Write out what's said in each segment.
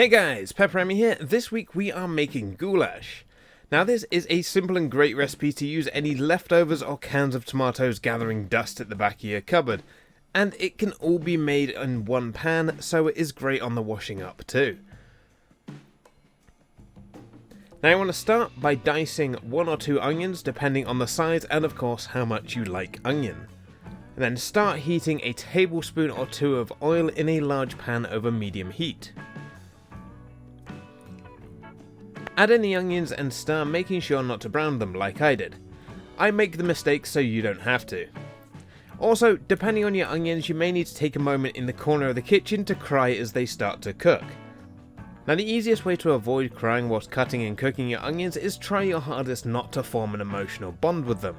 Hey guys, PepperAmmy here. This week we are making goulash. Now this is a simple and great recipe to use any leftovers or cans of tomatoes gathering dust at the back of your cupboard. And it can all be made in one pan, so it is great on the washing up too. Now I want to start by dicing 1 or 2 onions depending on the size and of course how much you like onion. And then start heating a tablespoon or 2 of oil in a large pan over medium heat. Add in the onions and stir, making sure not to brown them like I did. I make the mistake so you don't have to. Also, depending on your onions, you may need to take a moment in the corner of the kitchen to cry as they start to cook. Now the easiest way to avoid crying whilst cutting and cooking your onions is try your hardest not to form an emotional bond with them.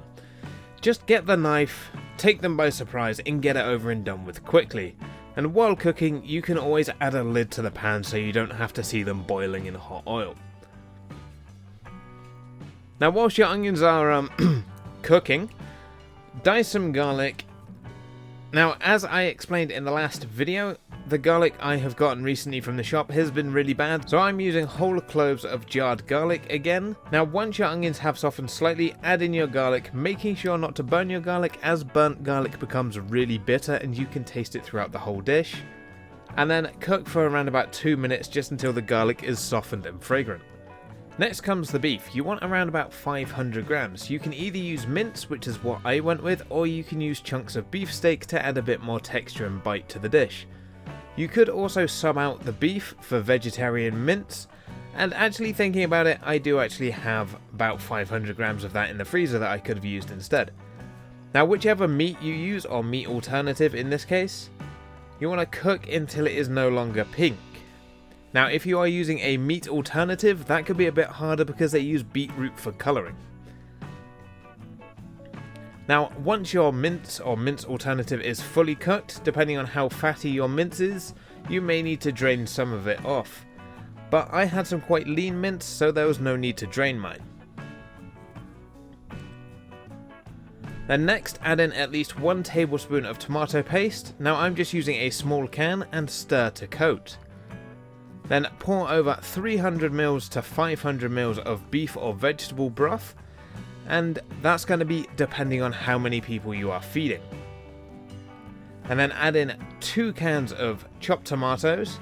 Just get the knife, take them by surprise and get it over and done with quickly. And while cooking, you can always add a lid to the pan so you don't have to see them boiling in hot oil. Now whilst your onions are cooking, dice some garlic. Now as I explained in the last video, the garlic I have gotten recently from the shop has been really bad, so I'm using whole cloves of jarred garlic again. Now once your onions have softened slightly, add in your garlic, making sure not to burn your garlic as burnt garlic becomes really bitter and you can taste it throughout the whole dish. And then cook for around about 2 minutes just until the garlic is softened and fragrant. Next comes the beef. You want around about 500 grams. You can either use mince, which is what I went with, or you can use chunks of beefsteak to add a bit more texture and bite to the dish. You could also sub out the beef for vegetarian mince, and actually thinking about it, I do actually have about 500 grams of that in the freezer that I could have used instead. Now whichever meat you use, or meat alternative in this case, you want to cook until it is no longer pink. Now if you are using a meat alternative, that could be a bit harder because they use beetroot for colouring. Now once your mince or mince alternative is fully cooked, depending on how fatty your mince is, you may need to drain some of it off. But I had some quite lean mince, so there was no need to drain mine. Then next add in at least 1 tablespoon of tomato paste. Now I'm just using a small can and stir to coat. Then pour over 300 ml to 500 ml of beef or vegetable broth, and that's going to be depending on how many people you are feeding. And then add in 2 cans of chopped tomatoes.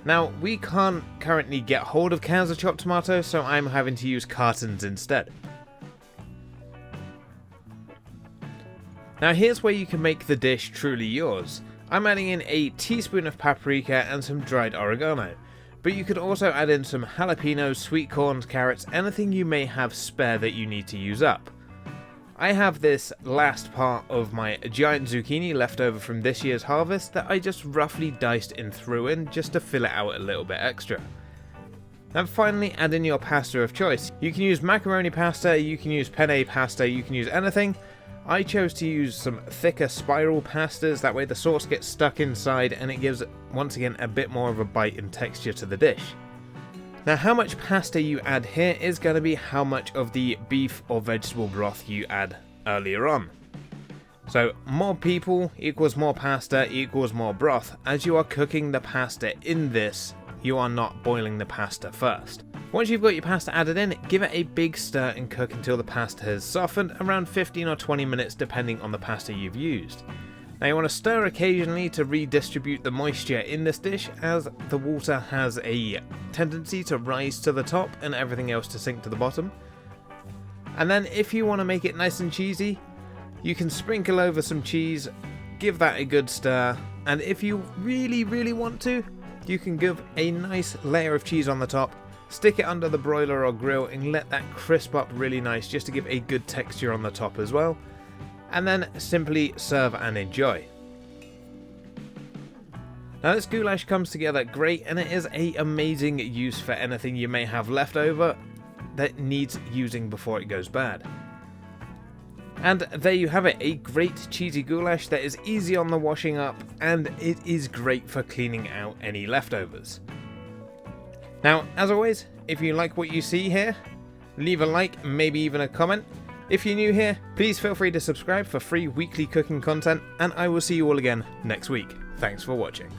Now we can't currently get hold of cans of chopped tomatoes, so I'm having to use cartons instead. Now here's where you can make the dish truly yours. I'm adding in a teaspoon of paprika and some dried oregano. But you could also add in some jalapenos, sweet corns, carrots, anything you may have spare that you need to use up. I have this last part of my giant zucchini left over from this year's harvest that I just roughly diced and threw in just to fill it out a little bit extra. And finally add in your pasta of choice. You can use macaroni pasta, you can use penne pasta, you can use anything. I chose to use some thicker spiral pastas, that way the sauce gets stuck inside and it gives, once again, a bit more of a bite and texture to the dish. Now how much pasta you add here is going to be how much of the beef or vegetable broth you add earlier on. So more people equals more pasta equals more broth. As you are cooking the pasta in this, you are not boiling the pasta first. Once you've got your pasta added in, give it a big stir and cook until the pasta has softened, around 15 or 20 minutes depending on the pasta you've used. Now you want to stir occasionally to redistribute the moisture in this dish, as the water has a tendency to rise to the top and everything else to sink to the bottom. And then if you want to make it nice and cheesy, you can sprinkle over some cheese, give that a good stir, and if you really want to, you can give a nice layer of cheese on the top. Stick it under the broiler or grill and let that crisp up really nice just to give a good texture on the top as well. And then simply serve and enjoy. Now this goulash comes together great and it is an amazing use for anything you may have left over that needs using before it goes bad. And there you have it, a great cheesy goulash that is easy on the washing up and it is great for cleaning out any leftovers. Now, as always, if you like what you see here, leave a like, maybe even a comment. If you're new here, please feel free to subscribe for free weekly cooking content, and I will see you all again next week. Thanks for watching.